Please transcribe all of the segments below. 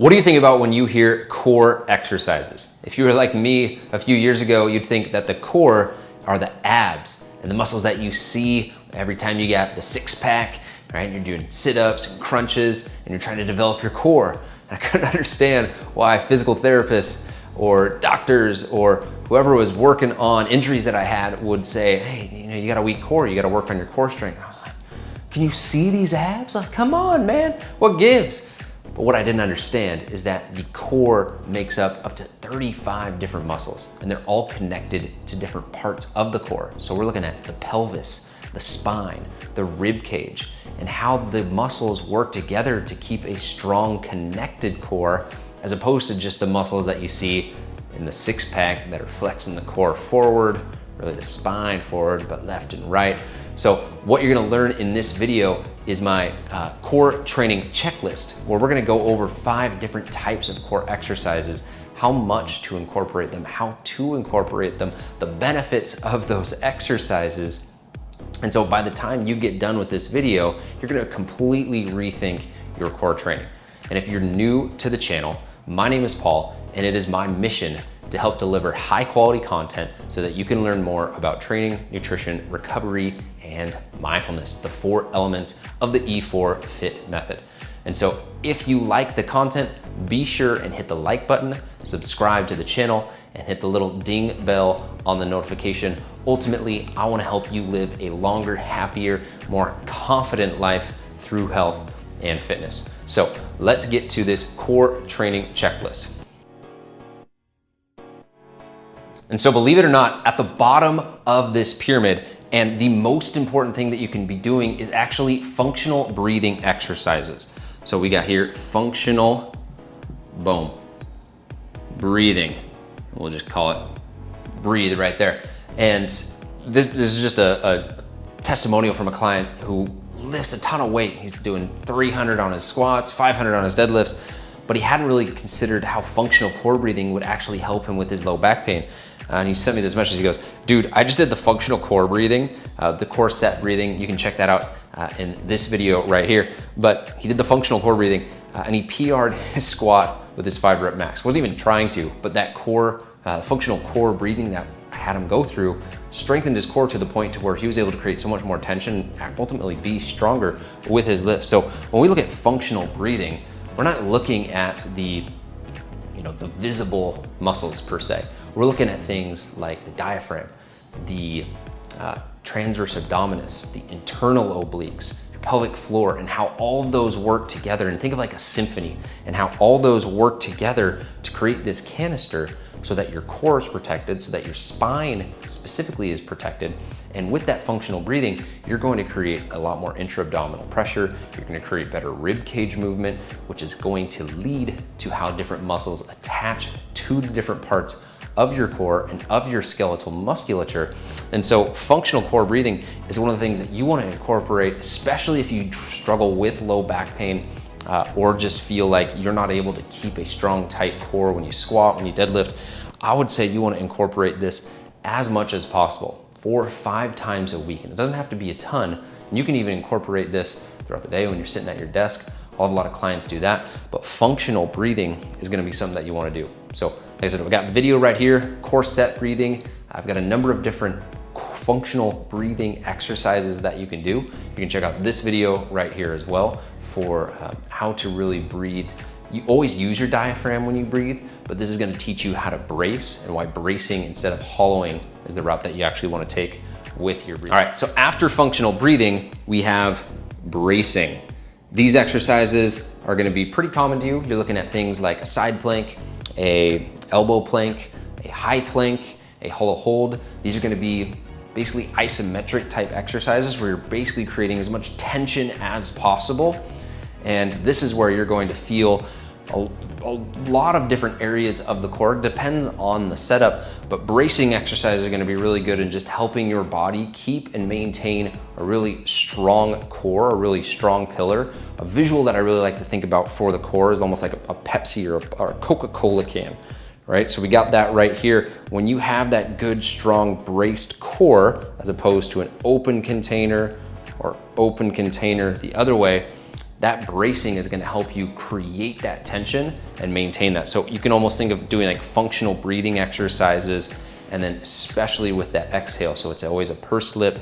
What do you think about when you hear core exercises? If you were like me a few years ago, you'd think that the core are the abs and the muscles that you see every time you get the six pack, right? You're doing sit-ups and crunches and you're trying to develop your core. And I couldn't understand why physical therapists or doctors or whoever was working on injuries that I had would say, hey, you got a weak core, you got to work on your core strength. And I was like, can you see these abs? Like, come on, man, what gives? But what I didn't understand is that the core makes up to 35 different muscles, and they're all connected to different parts of the core. So we're looking at the pelvis, the spine, the rib cage, and how the muscles work together to keep a strong connected core, as opposed to just the muscles that you see in the six pack that are flexing the core forward, really the spine forward, but left and right. So what you're gonna learn in this video is my core training checklist, where we're gonna go over 5 different types of core exercises, how much to incorporate them, how to incorporate them, the benefits of those exercises. And so by the time you get done with this video, you're gonna completely rethink your core training. And if you're new to the channel, my name is Paul, and it is my mission to help deliver high quality content so that you can learn more about training, nutrition, recovery, and mindfulness, the 4 elements of the E4 Fit method. And so if you like the content, be sure and hit the like button, subscribe to the channel, and hit the little ding bell on the notification. Ultimately, I wanna help you live a longer, happier, more confident life through health and fitness. So let's get to this core training checklist. And so believe it or not, at the bottom of this pyramid, and the most important thing that you can be doing is actually functional breathing exercises. So we got here functional, boom, breathing. We'll just call it breathe right there. And this is just a testimonial from a client who lifts a ton of weight. He's doing 300 on his squats, 500 on his deadlifts, but he hadn't really considered how functional core breathing would actually help him with his low back pain. And he sent me this message. He goes, dude, I just did the functional core breathing, the core set breathing. You can check that out in this video right here. But he did the functional core breathing and he PR'd his squat with his 5 rep max. Wasn't even trying to, but that core, functional core breathing that I had him go through strengthened his core to the point to where he was able to create so much more tension and ultimately be stronger with his lift. So when we look at functional breathing, we're not looking at the visible muscles per se. We're looking at things like the diaphragm, the transverse abdominis, the internal obliques, your pelvic floor, and how all of those work together. And think of like a symphony and how all those work together to create this canister so that your core is protected, so that your spine specifically is protected. And with that functional breathing, you're going to create a lot more intra-abdominal pressure. You're going to create better rib cage movement, which is going to lead to how different muscles attach to the different parts of your core and of your skeletal musculature. And so functional core breathing is one of the things that you want to incorporate, especially if you struggle with low back pain or just feel like you're not able to keep a strong, tight core when you squat, when you deadlift. I would say you want to incorporate this as much as possible, 4 or 5 times a week. And it doesn't have to be a ton. You can even incorporate this throughout the day when you're sitting at your desk. I'll have a lot of clients do that, but functional breathing is going to be something that you want to do. So like I said, we got video right here, core set breathing. I've got a number of different functional breathing exercises that you can do. You can check out this video right here as well for how to really breathe. You always use your diaphragm when you breathe, but this is going to teach you how to brace and why bracing instead of hollowing is the route that you actually want to take with your breathing. All right, so after functional breathing, we have bracing. These exercises are going to be pretty common to you. You're looking at things like a side plank, a elbow plank, a high plank, a hollow hold. These are going to be basically isometric type exercises where you're basically creating as much tension as possible. And this is where you're going to feel a lot of different areas of the core. It depends on the setup, but bracing exercises are going to be really good in just helping your body keep and maintain a really strong core, a really strong pillar. A visual that I really like to think about for the core is almost like a Pepsi or a Coca-Cola can, right? So we got that right here. When you have that good, strong, braced core, as opposed to an open container or open container the other way, that bracing is gonna help you create that tension and maintain that. So you can almost think of doing like functional breathing exercises, and then especially with that exhale. So it's always a pursed lip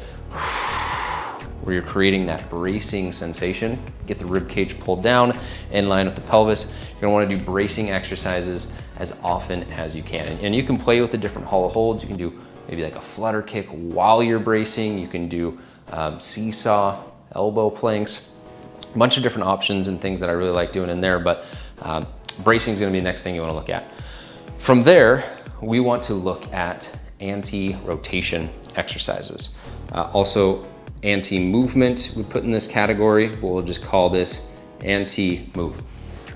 where you're creating that bracing sensation. Get the rib cage pulled down in line with the pelvis. You're gonna wanna do bracing exercises as often as you can. And you can play with the different hollow holds. You can do maybe like a flutter kick while you're bracing. You can do seesaw, elbow planks, a bunch of different options and things that I really like doing in there, but bracing is gonna be the next thing you wanna look at. From there, we want to look at anti-rotation exercises. Also, anti-movement we put in this category, but we'll just call this anti-move.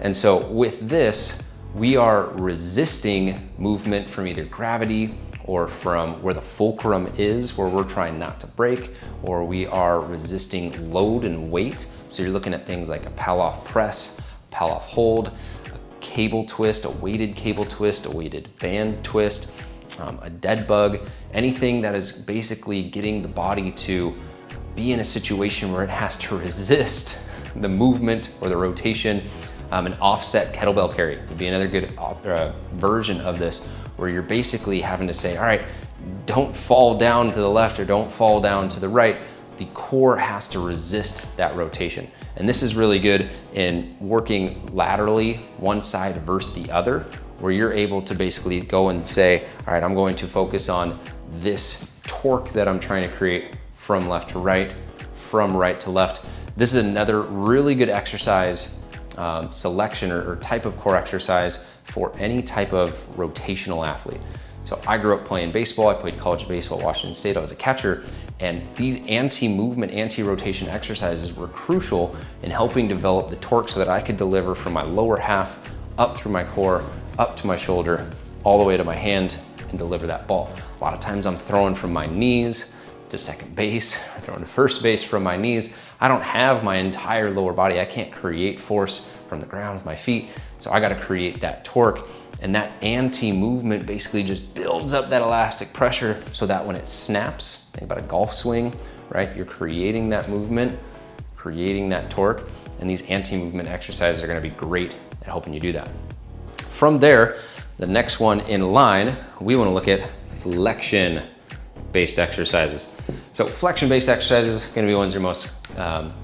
And so with this, we are resisting movement from either gravity or from where the fulcrum is, where we're trying not to break, or we are resisting load and weight. So you're looking at things like a pal-off press, pal-off hold, a cable twist, a weighted cable twist, a weighted band twist, a dead bug, anything that is basically getting the body to be in a situation where it has to resist the movement or the rotation. An offset kettlebell carry would be another good version of this, where you're basically having to say, all right, don't fall down to the left or don't fall down to the right. The core has to resist that rotation. And this is really good in working laterally, one side versus the other, where you're able to basically go and say, all right, I'm going to focus on this torque that I'm trying to create from left to right, from right to left. This is another really good exercise selection or type of core exercise for any type of rotational athlete. So I grew up playing baseball. I played college baseball at Washington State. I was a catcher, and these anti-movement, anti-rotation exercises were crucial in helping develop the torque so that I could deliver from my lower half up through my core, up to my shoulder, all the way to my hand, and deliver that ball. A lot of times I'm throwing from my knees to second base, throwing to first base from my knees. I don't have my entire lower body. I can't create force from the ground with my feet. So I gotta create that torque, and that anti-movement basically just builds up that elastic pressure so that when it snaps, think about a golf swing, right? You're creating that movement, creating that torque, and these anti-movement exercises are gonna be great at helping you do that. From there, the next one in line, we wanna look at flexion-based exercises. So flexion-based exercises are gonna be ones you're most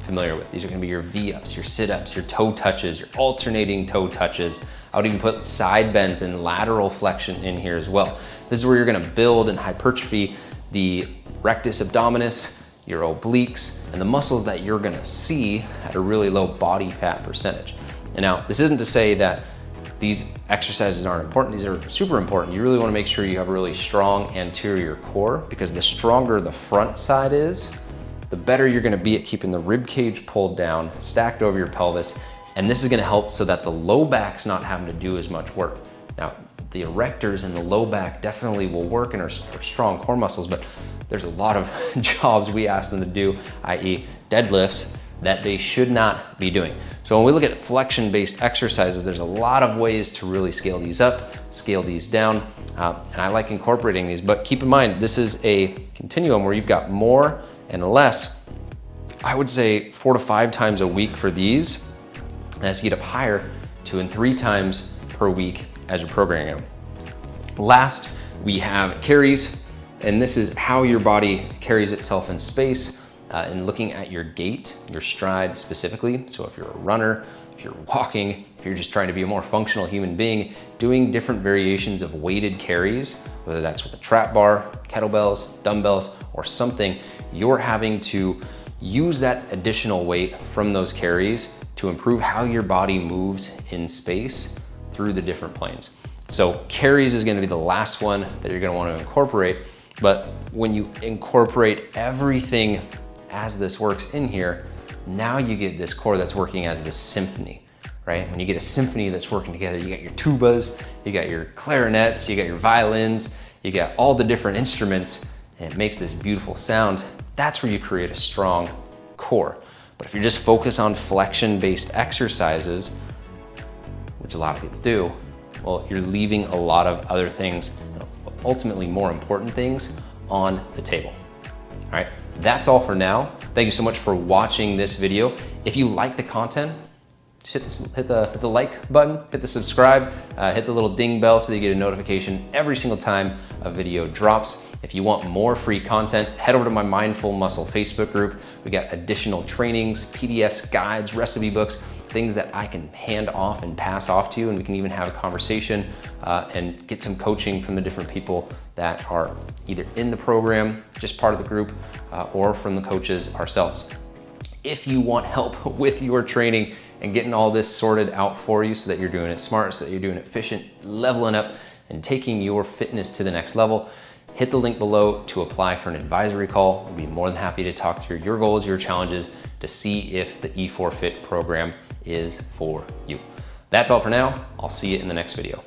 familiar with. These are gonna be your V-ups, your sit-ups, your toe touches, your alternating toe touches. I would even put side bends and lateral flexion in here as well. This is where you're gonna build and hypertrophy the rectus abdominis, your obliques, and the muscles that you're gonna see at a really low body fat percentage. And now, this isn't to say that these exercises aren't important. These are super important. You really wanna make sure you have a really strong anterior core, because the stronger the front side is, the better you're gonna be at keeping the rib cage pulled down, stacked over your pelvis. And this is gonna help so that the low back's not having to do as much work. Now, the erectors and the low back definitely will work and are strong core muscles, but there's a lot of jobs we ask them to do, i.e. deadlifts, that they should not be doing. So when we look at flexion-based exercises, there's a lot of ways to really scale these up, scale these down, and I like incorporating these, but keep in mind, this is a continuum where you've got more and less. I would say 4 to 5 times a week for these, and as you get up higher, 2 and 3 times per week as you're programming them. Last, we have carries, and this is how your body carries itself in space, and looking at your gait, your stride specifically. So if you're a runner, if you're walking, if you're just trying to be a more functional human being, doing different variations of weighted carries, whether that's with a trap bar, kettlebells, dumbbells, or something, you're having to use that additional weight from those carries to improve how your body moves in space through the different planes. So carries is gonna be the last one that you're gonna wanna incorporate, but when you incorporate everything as this works in here, now you get this core that's working as this symphony, right? When you get a symphony that's working together, you got your tubas, you got your clarinets, you got your violins, you got all the different instruments, and it makes this beautiful sound. That's where you create a strong core. But if you're just focused on flexion-based exercises, which a lot of people do, well, you're leaving a lot of other things, ultimately more important things, on the table. All right, That's all for now. Thank you so much for watching this video. If you like the content, just hit the like button, hit the subscribe, hit the little ding bell so that you get a notification every single time a video drops. If you want more free content, head over to my Mindful Muscle Facebook group. We got additional trainings, PDFs, guides, recipe books, things that I can hand off and pass off to you, and we can even have a conversation and get some coaching from the different people that are either in the program, just part of the group, or from the coaches ourselves. If you want help with your training and getting all this sorted out for you so that you're doing it smart, so that you're doing it efficient, leveling up and taking your fitness to the next level, hit the link below to apply for an advisory call. I'll be more than happy to talk through your goals, your challenges, to see if the E4 Fit program is for you. That's all for now. I'll see you in the next video.